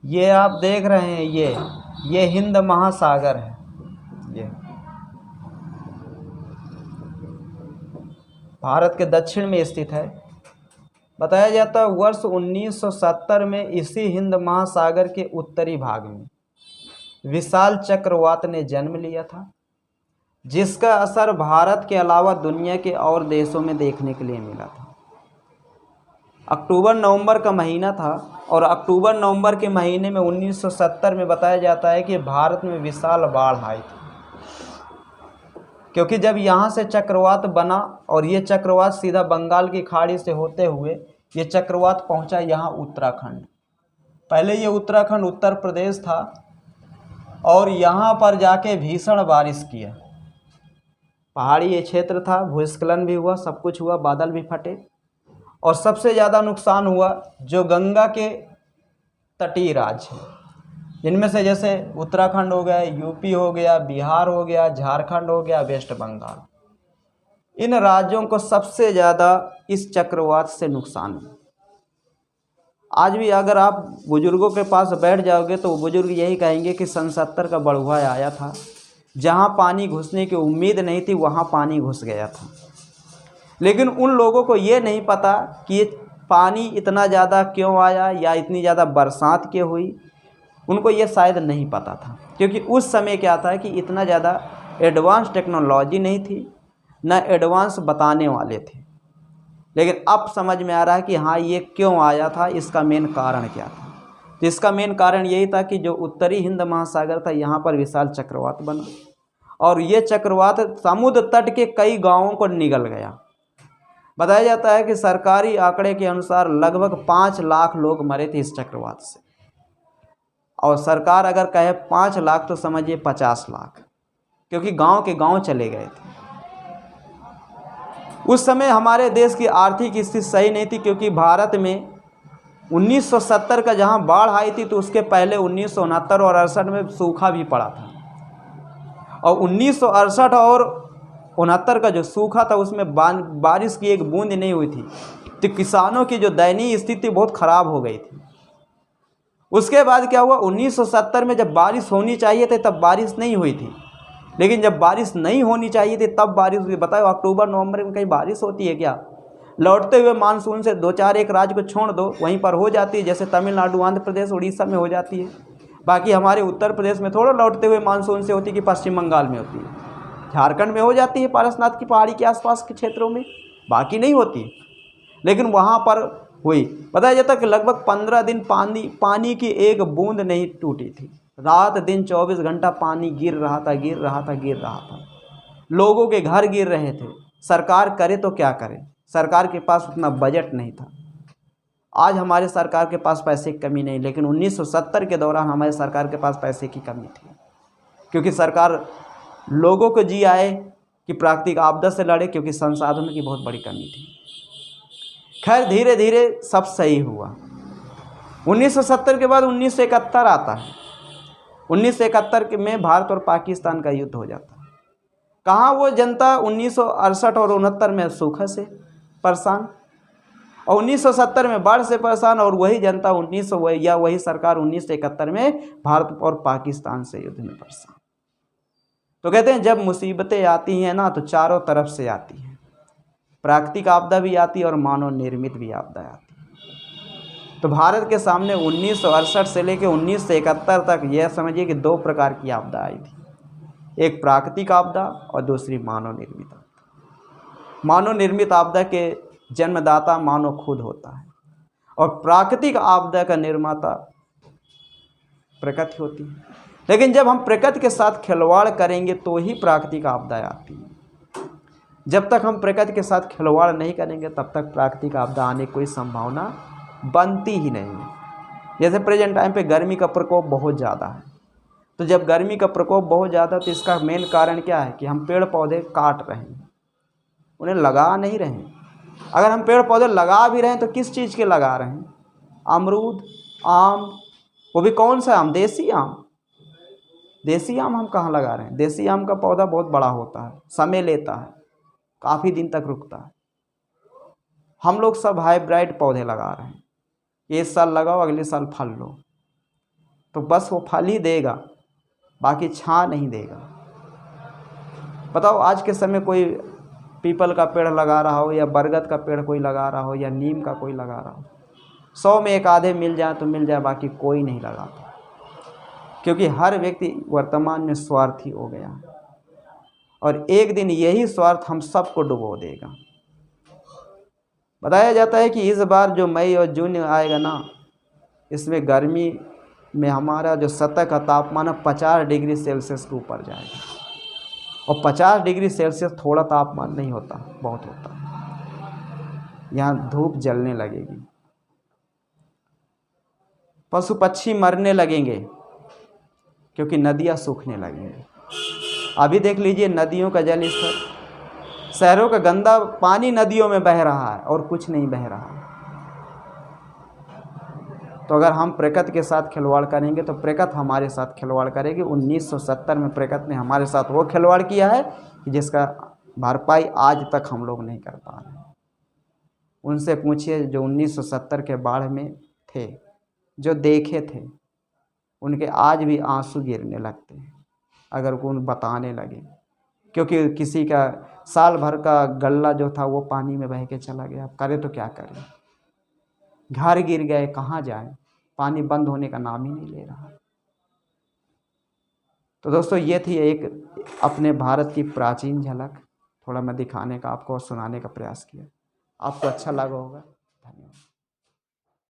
ये आप देख रहे हैं, ये हिंद महासागर है। ये भारत के दक्षिण में स्थित है। बताया जाता है वर्ष 1970 में इसी हिंद महासागर के उत्तरी भाग में विशाल चक्रवात ने जन्म लिया था, जिसका असर भारत के अलावा दुनिया के और देशों में देखने के लिए मिला था। अक्टूबर नवंबर का महीना था और अक्टूबर नवंबर के महीने में 1970 में बताया जाता है कि भारत में विशाल बाढ़ आई थी, क्योंकि जब यहाँ से चक्रवात बना और ये चक्रवात सीधा बंगाल की खाड़ी से होते हुए ये चक्रवात पहुँचा यहाँ उत्तराखंड। पहले ये उत्तराखंड उत्तर प्रदेश था और यहाँ पर जाके भीषण बारिश किया। पहाड़ी ये क्षेत्र था, भूस्खलन भी हुआ, सब कुछ हुआ, बादल भी फटे और सबसे ज़्यादा नुकसान हुआ जो गंगा के तटीय राज्य हैं, जिनमें से जैसे उत्तराखंड हो गया, यूपी हो गया, बिहार हो गया, झारखंड हो गया, वेस्ट बंगाल। इन राज्यों को सबसे ज़्यादा इस चक्रवात से नुकसान हुआ। आज भी अगर आप बुजुर्गों के पास बैठ जाओगे तो बुजुर्ग यही कहेंगे कि सन 70 का बड़ुआ आया था, जहाँ पानी घुसने की उम्मीद नहीं थी वहाँ पानी घुस गया था। लेकिन उन लोगों को ये नहीं पता कि ये पानी इतना ज़्यादा क्यों आया या इतनी ज़्यादा बरसात क्यों हुई। उनको ये शायद नहीं पता था, क्योंकि उस समय क्या था कि इतना ज़्यादा एडवांस टेक्नोलॉजी नहीं थी, न एडवांस बताने वाले थे। लेकिन अब समझ में आ रहा है कि हाँ ये क्यों आया था, इसका मेन कारण क्या था। तो इसका मेन कारण यही था कि जो उत्तरी हिंद महासागर था यहाँ पर विशाल चक्रवात बना और ये चक्रवात समुद्र तट के कई गाँवों को निगल गया। बताया जाता है कि सरकारी आंकड़े के अनुसार लगभग 5 लाख लोग मरे थे इस चक्रवात से, और सरकार अगर कहे 5 लाख तो समझिए 50 लाख, क्योंकि गांव के गांव चले गए थे। उस समय हमारे देश की आर्थिक स्थिति सही नहीं थी, क्योंकि भारत में 1970 का जहां बाढ़ आई थी तो उसके पहले 1969 और 68 में सूखा भी पड़ा था, और 1968 और 69 का जो सूखा था उसमें बारिश की एक बूंद नहीं हुई थी, तो किसानों की जो दयनीय स्थिति बहुत ख़राब हो गई थी। उसके बाद क्या हुआ, 1970 में जब बारिश होनी चाहिए थी तब बारिश नहीं हुई थी, लेकिन जब बारिश नहीं होनी चाहिए थी तब बारिश हुई। बताओ अक्टूबर नवंबर में कहीं बारिश होती है क्या? लौटते हुए मानसून से 2-4 एक राज्य को छोड़ दो वहीं पर हो जाती है, जैसे तमिलनाडु, आंध्र प्रदेश, उड़ीसा में हो जाती है। बाकी हमारे उत्तर प्रदेश में थोड़ा लौटते हुए मानसून से होती है कि पश्चिम बंगाल में होती है, झारखंड में हो जाती है, पारसनाथ की पहाड़ी के आसपास के क्षेत्रों में, बाकी नहीं होती। लेकिन वहाँ पर हुई। बताया जाता है कि लगभग 15 दिन पानी की एक बूंद नहीं टूटी थी। रात दिन 24 घंटा पानी गिर रहा था, गिर रहा था, गिर रहा था। लोगों के घर गिर रहे थे। सरकार करे तो क्या करे, सरकार के पास उतना बजट नहीं था। आज हमारे सरकार के पास पैसे की कमी नहीं, लेकिन 1970 के दौरान हमारे सरकार के पास पैसे की कमी थी, क्योंकि सरकार लोगों को जी आए कि प्राकृतिक आपदा से लड़े, क्योंकि संसाधनों की बहुत बड़ी कमी थी। खैर धीरे धीरे सब सही हुआ। 1970 के बाद 1971 आता है। 1971 में भारत और पाकिस्तान का युद्ध हो जाता है। कहाँ वो जनता 1968 और 69 में सूखा से परेशान, और 1970 में बाढ़ से परेशान, और वही जनता वही सरकार 1971 में भारत और पाकिस्तान से युद्ध में परेशान। तो कहते हैं जब मुसीबतें आती हैं ना तो चारों तरफ से आती हैं, प्राकृतिक आपदा भी आती है और मानव निर्मित भी आपदा आती है। तो भारत के सामने 1968 से लेकर 1971 तक यह समझिए कि 2 प्रकार की आपदा आई थी, एक प्राकृतिक आपदा और दूसरी मानव निर्मित आपदा। मानव निर्मित आपदा के जन्मदाता मानव खुद होता है, और प्राकृतिक आपदा का निर्माता प्रकृति होती है। लेकिन जब हम प्रकृति के साथ खिलवाड़ करेंगे तो ही प्राकृतिक आपदा आती है। जब तक हम प्रकृति के साथ खिलवाड़ नहीं करेंगे तब तक प्राकृतिक आपदा आने की कोई संभावना बनती ही नहीं है। जैसे प्रेजेंट टाइम पे गर्मी का प्रकोप बहुत ज़्यादा है, तो जब गर्मी का प्रकोप बहुत ज़्यादा तो इसका मेन कारण क्या है कि हम पेड़ पौधे काट रहे हैं, उन्हें लगा नहीं रहे हैं। अगर हम पेड़ पौधे लगा भी रहे हैं तो किस चीज़ के लगा रहे हैं? अमरूद, आम, वो भी कौन सा आम? देसी आम। देसी आम हम कहाँ लगा रहे हैं? देसी आम का पौधा बहुत बड़ा होता है, समय लेता है, काफ़ी दिन तक रुकता है। हम लोग सब हाइब्रिड पौधे लगा रहे हैं, इस साल लगाओ अगले साल फल लो। तो बस वो फल ही देगा, बाकी छां नहीं देगा। बताओ आज के समय कोई पीपल का पेड़ लगा रहा हो या बरगद का पेड़ कोई लगा रहा हो या नीम का कोई लगा रहा हो, 100 में एक आधे मिल जाए तो मिल जाए, बाकी कोई नहीं लगाता, क्योंकि हर व्यक्ति वर्तमान में स्वार्थी हो गया है और एक दिन यही स्वार्थ हम सबको डुबो देगा। बताया जाता है कि इस बार जो मई और जून आएगा ना, इसमें गर्मी में हमारा जो सतह का तापमान है 50 डिग्री सेल्सियस के ऊपर जाएगा, और 50 डिग्री सेल्सियस थोड़ा तापमान नहीं होता, बहुत होता है। यहाँ धूप जलने लगेगी, पशु पक्षी मरने लगेंगे क्योंकि नदियाँ सूखने लगेंगी। अभी देख लीजिए नदियों का जल स्तर, शहरों का गंदा पानी नदियों में बह रहा है और कुछ नहीं बह रहा है। तो अगर हम प्रकृति के साथ खिलवाड़ करेंगे तो प्रकृति हमारे साथ खिलवाड़ करेगी। 1970 में प्रकृति ने हमारे साथ वो खिलवाड़ किया है कि जिसका भरपाई आज तक हम लोग नहीं कर पा रहे हैं। उनसे पूछिए जो 1970 के बाढ़ में थे, जो देखे थे, उनके आज भी आंसू गिरने लगते हैं अगर वो बताने लगे, क्योंकि किसी का साल भर का गल्ला जो था वो पानी में बह के चला गया। अब करे तो क्या करें, घर गिर गए, कहाँ जाए, पानी बंद होने का नाम ही नहीं ले रहा। तो दोस्तों ये थी एक अपने भारत की प्राचीन झलक, थोड़ा मैं दिखाने का आपको और सुनाने का प्रयास किया। आपको अच्छा लगा होगा। धन्यवाद।